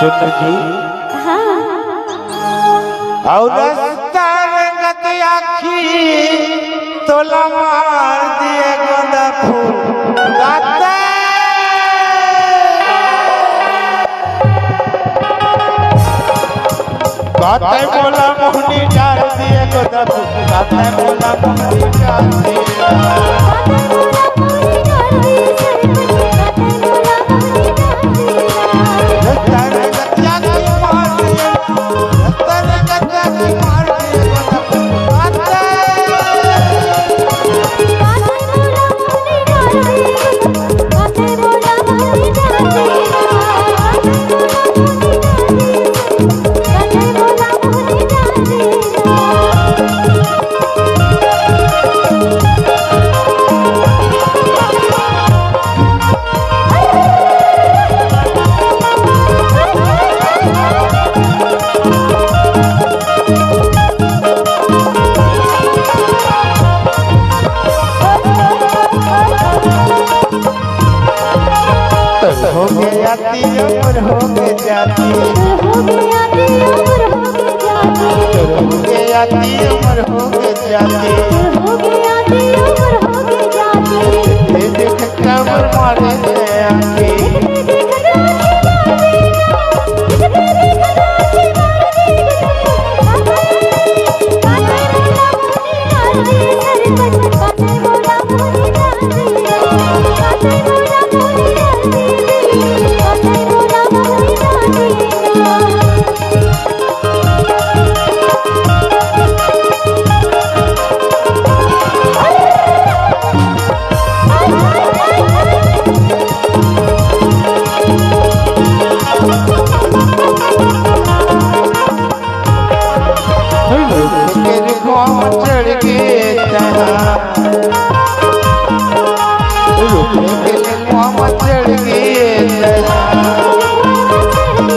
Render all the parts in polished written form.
सुन जी हाँ और रास्ता रंगत आखी तोला मार दिए गोंदा फूल गाते गाते बोला मोहनी डाल दिए गोंदा फूल गाते बोला मोहनी डाल दिए हो गया तीर हो गए जाती हो गया तीर हो गए जाती देख कबर मारे आके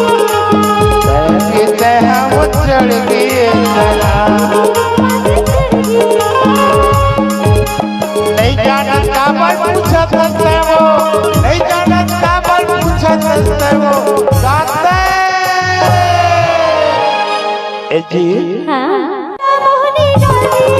चढ़ के चढ़ के नहीं जाना काबर पूछत है वो नहीं जाना काबर पूछत है वो गाते ए जी हाँ मोहनी डाली